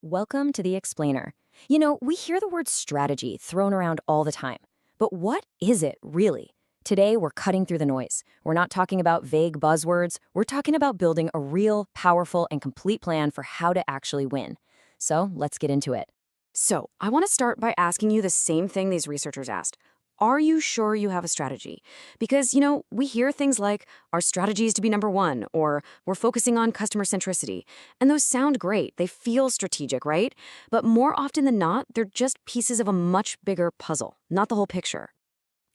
Welcome to the Explainer. You know, we hear the word strategy thrown around all the time, but what is it really? Today, we're cutting through the noise. We're not talking about vague buzzwords. We're talking about building a real, powerful, and complete plan for how to actually win. So let's get into it. So, I want to start by asking you the same thing these researchers asked. Are you sure you have a strategy? Because, we hear things like, our strategy is to be number one, or we're focusing on customer centricity. And those sound great. They feel strategic, right? But more often than not, they're just pieces of a much bigger puzzle, not the whole picture.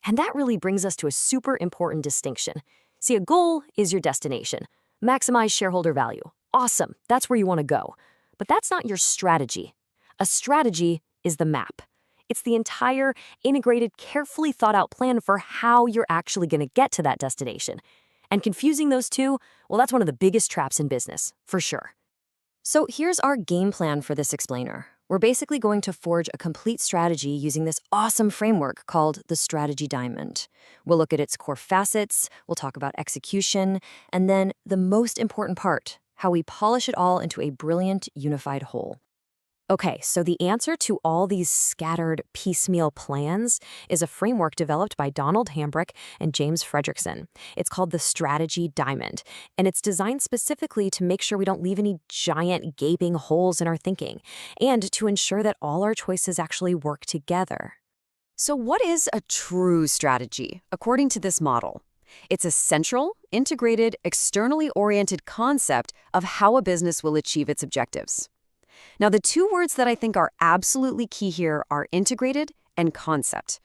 And that really brings us to a super important distinction. See, a goal is your destination. Maximize shareholder value. Awesome, that's where you want to go. But that's not your strategy. A strategy is the map. It's the entire, integrated, carefully thought out plan for how you're actually going to get to that destination. And confusing those two, well, that's one of the biggest traps in business, for sure. So here's our game plan for this explainer. We're basically going to forge a complete strategy using this awesome framework called the Strategy Diamond. We'll look at its core facets, we'll talk about execution, and then the most important part, how we polish it all into a brilliant, unified whole. Okay, so the answer to all these scattered, piecemeal plans is a framework developed by Hambrick and James Fredrickson. It's called the Strategy Diamond, and it's designed specifically to make sure we don't leave any giant, gaping holes in our thinking, and to ensure that all our choices actually work together. So, what is a true strategy, according to this model? It's a central, integrated, externally oriented concept of how a business will achieve its objectives. Now, the two words that I think are absolutely key here are integrated and concept.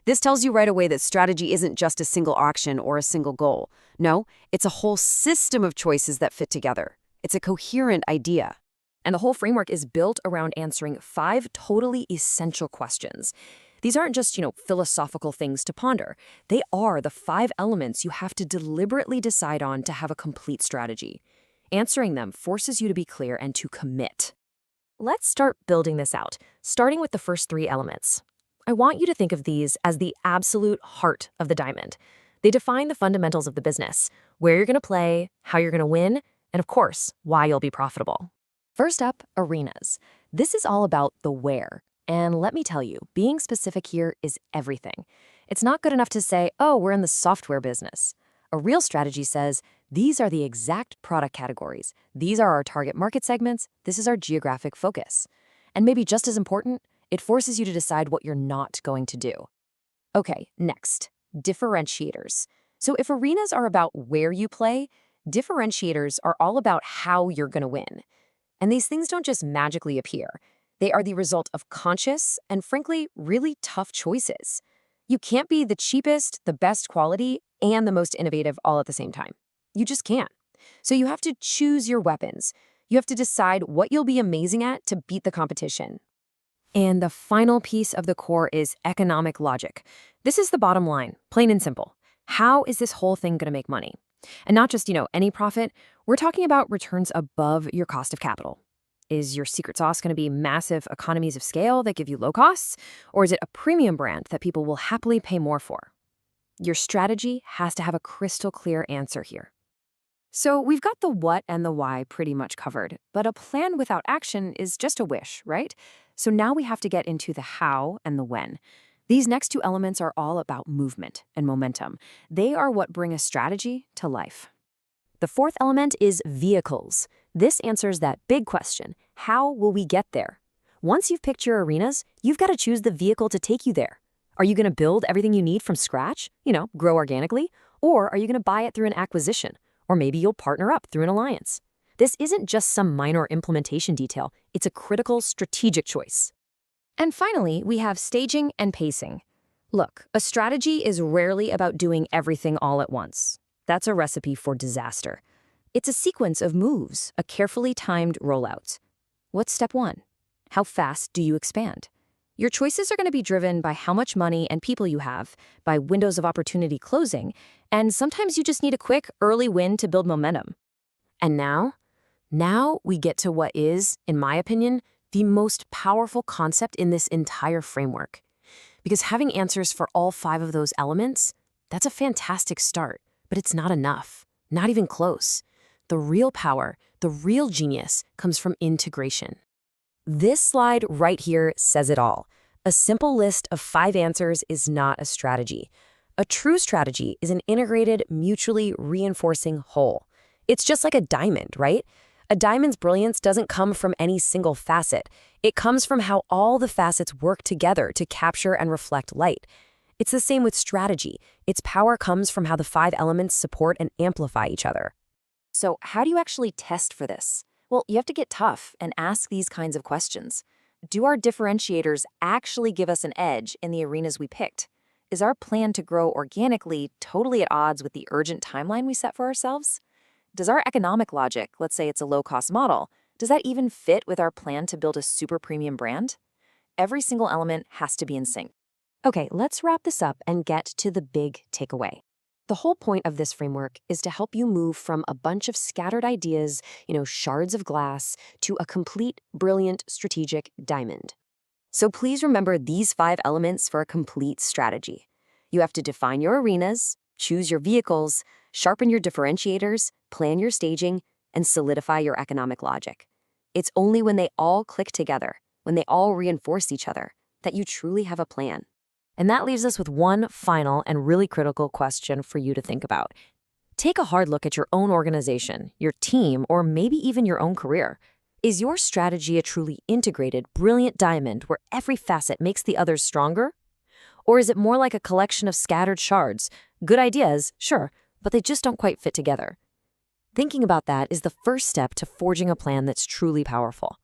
This tells you right away that strategy isn't just a single action or a single goal. No, it's a whole system of choices that fit together. It's a coherent idea. And the whole framework is built around answering 5 totally essential questions. These aren't just, philosophical things to ponder. They are the 5 elements you have to deliberately decide on to have a complete strategy. Answering them forces you to be clear and to commit. Let's start building this out, starting with the first 3 elements. I want you to think of these as the absolute heart of the diamond. They define the fundamentals of the business, where you're going to play, how you're going to win, and of course, why you'll be profitable. First up, arenas. This is all about the where. And let me tell you, being specific here is everything. It's not good enough to say, oh, we're in the software business. A real strategy says, these are the exact product categories. These are our target market segments. This is our geographic focus. And maybe just as important, it forces you to decide what you're not going to do. Okay, next, differentiators. So if arenas are about where you play, differentiators are all about how you're going to win. And these things don't just magically appear. They are the result of conscious and, frankly, really tough choices. You can't be the cheapest, the best quality, and the most innovative all at the same time. You just can't. So you have to choose your weapons. You have to decide what you'll be amazing at to beat the competition. And the final piece of the core is economic logic. This is the bottom line, plain and simple. How is this whole thing going to make money? And not just, any profit. We're talking about returns above your cost of capital. Is your secret sauce going to be massive economies of scale that give you low costs? Or is it a premium brand that people will happily pay more for? Your strategy has to have a crystal clear answer here. So, we've got the what and the why pretty much covered, but a plan without action is just a wish, right? So now we have to get into the how and the when. These next 2 elements are all about movement and momentum. They are what bring a strategy to life. The 4th element is vehicles. This answers that big question, how will we get there? Once you've picked your arenas, you've got to choose the vehicle to take you there. Are you going to build everything you need from scratch, grow organically? Or are you going to buy it through an acquisition? Or maybe you'll partner up through an alliance. This isn't just some minor implementation detail. It's a critical strategic choice. And finally, we have staging and pacing. Look, a strategy is rarely about doing everything all at once. That's a recipe for disaster. It's a sequence of moves, a carefully timed rollout. What's step 1? How fast do you expand? Your choices are going to be driven by how much money and people you have, by windows of opportunity closing, and sometimes you just need a quick, early win to build momentum. And now we get to what is, in my opinion, the most powerful concept in this entire framework. Because having answers for all 5 of those elements, that's a fantastic start, but it's not enough, not even close. The real power, the real genius comes from integration. This slide right here says it all. A simple list of 5 answers is not a strategy. A true strategy is an integrated, mutually reinforcing whole. It's just like a diamond, right? A diamond's brilliance doesn't come from any single facet. It comes from how all the facets work together to capture and reflect light. It's the same with strategy. Its power comes from how the 5 elements support and amplify each other. So how do you actually test for this? Well, you have to get tough and ask these kinds of questions. Do our differentiators actually give us an edge in the arenas we picked? Is our plan to grow organically totally at odds with the urgent timeline we set for ourselves? Does our economic logic, let's say it's a low-cost model, does that even fit with our plan to build a super premium brand? Every single element has to be in sync. Okay, let's wrap this up and get to the big takeaway. The whole point of this framework is to help you move from a bunch of scattered ideas, shards of glass, to a complete, brilliant, strategic diamond. So please remember these 5 elements for a complete strategy. You have to define your arenas, choose your vehicles, sharpen your differentiators, plan your staging, and solidify your economic logic. It's only when they all click together, when they all reinforce each other, that you truly have a plan. And that leaves us with one final and really critical question for you to think about. Take a hard look at your own organization, your team, or maybe even your own career. Is your strategy a truly integrated, brilliant diamond where every facet makes the others stronger? Or is it more like a collection of scattered shards? Good ideas, sure, but they just don't quite fit together. Thinking about that is the first step to forging a plan that's truly powerful.